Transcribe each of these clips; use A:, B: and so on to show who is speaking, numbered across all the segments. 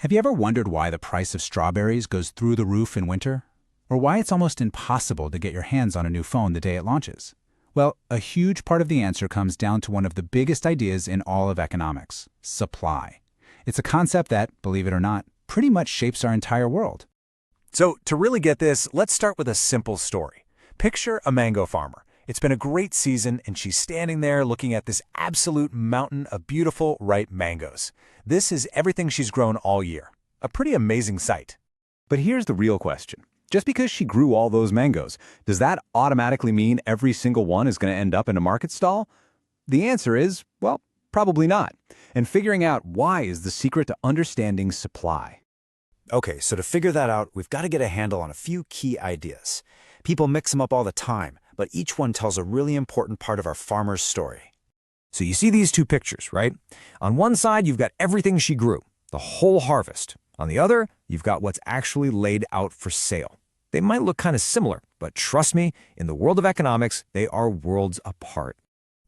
A: Have you ever wondered why the price of strawberries goes through the roof in winter? Or why it's almost impossible to get your hands on a new phone the day it launches? Well, a huge part of the answer comes down to one of the biggest ideas in all of economics: supply. It's a concept that, believe it or not, pretty much shapes our entire world.
B: So to really get this, let's start with a simple story. Picture a mango farmer. It's been a great season, and she's standing there looking at this absolute mountain of beautiful, ripe mangoes. This is everything she's grown all year. A pretty amazing sight.
C: But here's the real question. Just because she grew all those mangoes, does that automatically mean every single one is going to end up in a market stall? The answer is, well, probably not. And figuring out why is the secret to understanding supply.
D: Okay, so to figure that out, we've got to get a handle on a few key ideas. People mix them up all the time, but each one tells a really important part of our farmer's story.
B: So you see these two pictures, right? On one side, you've got everything she grew, the whole harvest. On the other, you've got what's actually laid out for sale. They might look kind of similar, but trust me, in the world of economics, they are worlds apart.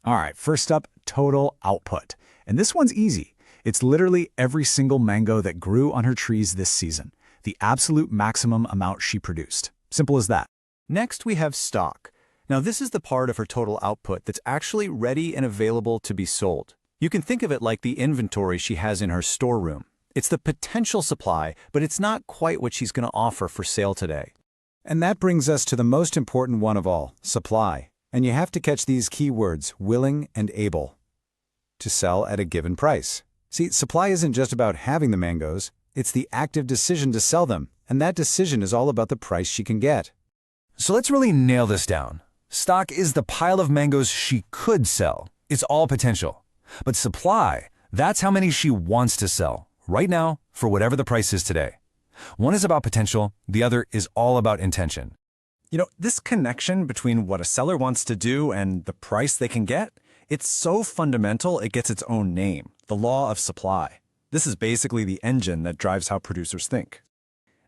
C: All right, first up, total output. And this one's easy. It's literally every single mango that grew on her trees this season, the absolute maximum amount she produced. Simple as that.
E: Next, we have stock. Now, this is the part of her total output that's actually ready and available to be sold. You can think of it like the inventory she has in her storeroom. It's the potential supply, but it's not quite what she's going to offer for sale today.
C: And that brings us to the most important one of all, supply. And you have to catch these key words, willing and able, to sell at a given price. See, supply isn't just about having the mangoes, it's the active decision to sell them, and that decision is all about the price she can get.
B: So let's really nail this down. Stock is the pile of mangoes she could sell. It's all potential. But supply, that's how many she wants to sell, right now, for whatever the price is today. One is about potential, the other is all about intention.
E: You know, this connection between what a seller wants to do and the price they can get, it's so fundamental it gets its own name, the law of supply. This is basically the engine that drives how producers think.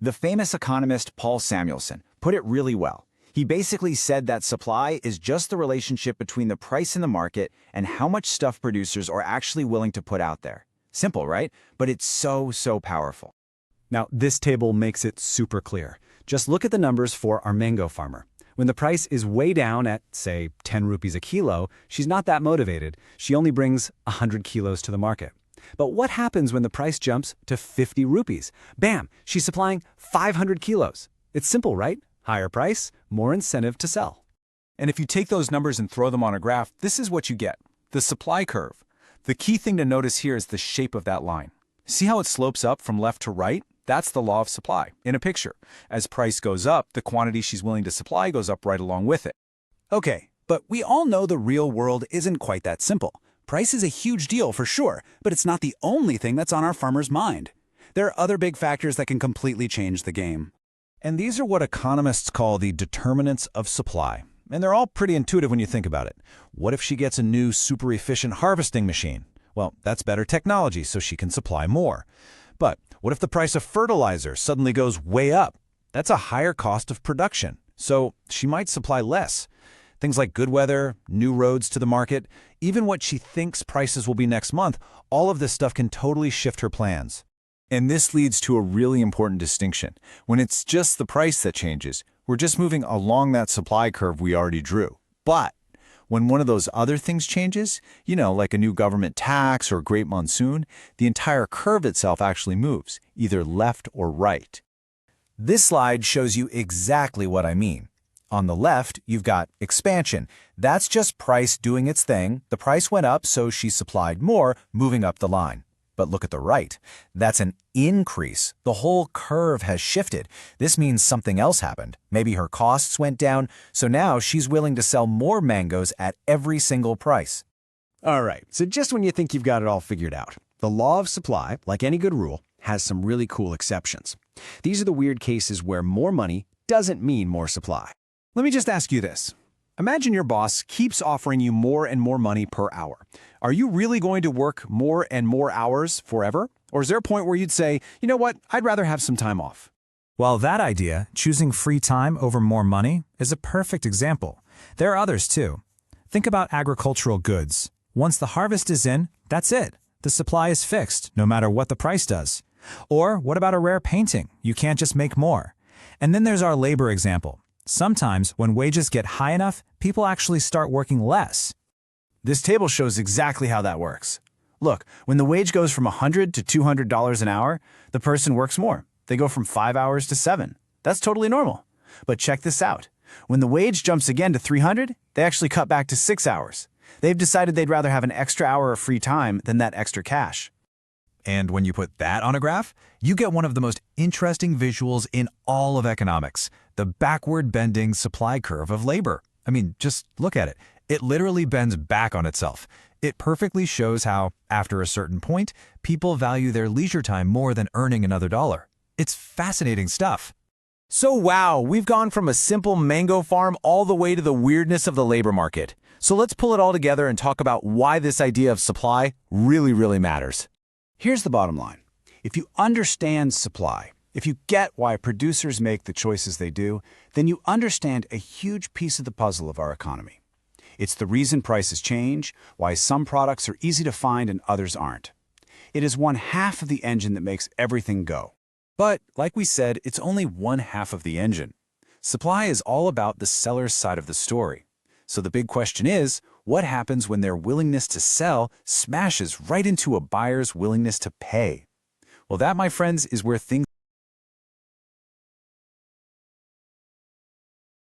F: The famous economist Paul Samuelson put it really well. He basically said that supply is just the relationship between the price in the market and how much stuff producers are actually willing to put out there. Simple, right? But it's so powerful.
C: Now, this table makes it super clear. Just look at the numbers for our mango farmer. When the price is way down at, say, 10 rupees a kilo, she's not that motivated. She only brings 100 kilos to the market. But what happens when the price jumps to 50 rupees? Bam! She's supplying 500 kilos. It's simple, right? Higher price, more incentive to sell.
E: And if you take those numbers and throw them on a graph, this is what you get, the supply curve. The key thing to notice here is the shape of that line. See how it slopes up from left to right? That's the law of supply in a picture. As price goes up, the quantity she's willing to supply goes up right along with it.
A: Okay, but we all know the real world isn't quite that simple. Price is a huge deal for sure, but it's not the only thing that's on our farmer's mind. There are other big factors that can completely change the game.
B: And these are what economists call the determinants of supply. And they're all pretty intuitive when you think about it. What if she gets a new super efficient harvesting machine? Well, that's better technology, so she can supply more. But what if the price of fertilizer suddenly goes way up? That's a higher cost of production, so she might supply less. Things like good weather, new roads to the market, even what she thinks prices will be next month, all of this stuff can totally shift her plans.
D: And this leads to a really important distinction. When it's just the price that changes, we're just moving along that supply curve we already drew. But when one of those other things changes, like a new government tax or a great monsoon, the entire curve itself actually moves, either left or right.
B: This slide shows you exactly what I mean. On the left, you've got expansion. That's just price doing its thing. The price went up, so she supplied more, moving up the line. But look at the right. That's an increase. The whole curve has shifted. This means something else happened. Maybe her costs went down, so now she's willing to sell more mangoes at every single price.
C: All right, so just when you think you've got it all figured out, the law of supply, like any good rule, has some really cool exceptions. These are the weird cases where more money doesn't mean more supply.
E: Let me just ask you this. Imagine your boss keeps offering you more and more money per hour. Are you really going to work more and more hours forever? Or is there a point where you'd say, you know what, I'd rather have some time off?
B: Well, that idea, choosing free time over more money, is a perfect example. There are others too. Think about agricultural goods. Once the harvest is in, that's it. The supply is fixed, no matter what the price does. Or what about a rare painting? You can't just make more. And then there's our labor example. Sometimes, when wages get high enough, people actually start working less.
C: This table shows exactly how that works. Look, when the wage goes from $100 to $200 an hour, the person works more. They go from 5 hours to 7. That's totally normal. But check this out. When the wage jumps again to $300, they actually cut back to 6 hours. They've decided they'd rather have an extra hour of free time than that extra cash.
B: And when you put that on a graph, you get one of the most interesting visuals in all of economics, the backward-bending supply curve of labor. I mean, just look at it. It literally bends back on itself. It perfectly shows how, after a certain point, people value their leisure time more than earning another dollar. It's fascinating stuff.
E: So wow, we've gone from a simple mango farm all the way to the weirdness of the labor market. So let's pull it all together and talk about why this idea of supply really matters.
C: Here's the bottom line. If you understand supply, if you get why producers make the choices they do, then you understand a huge piece of the puzzle of our economy. It's the reason prices change, why some products are easy to find and others aren't. It is one half of the engine that makes everything go.
E: But, like we said, it's only one half of the engine. Supply is all about the seller's side of the story. So the big question is, what happens when their willingness to sell smashes right into a buyer's willingness to pay? Well, that, my friends, is where things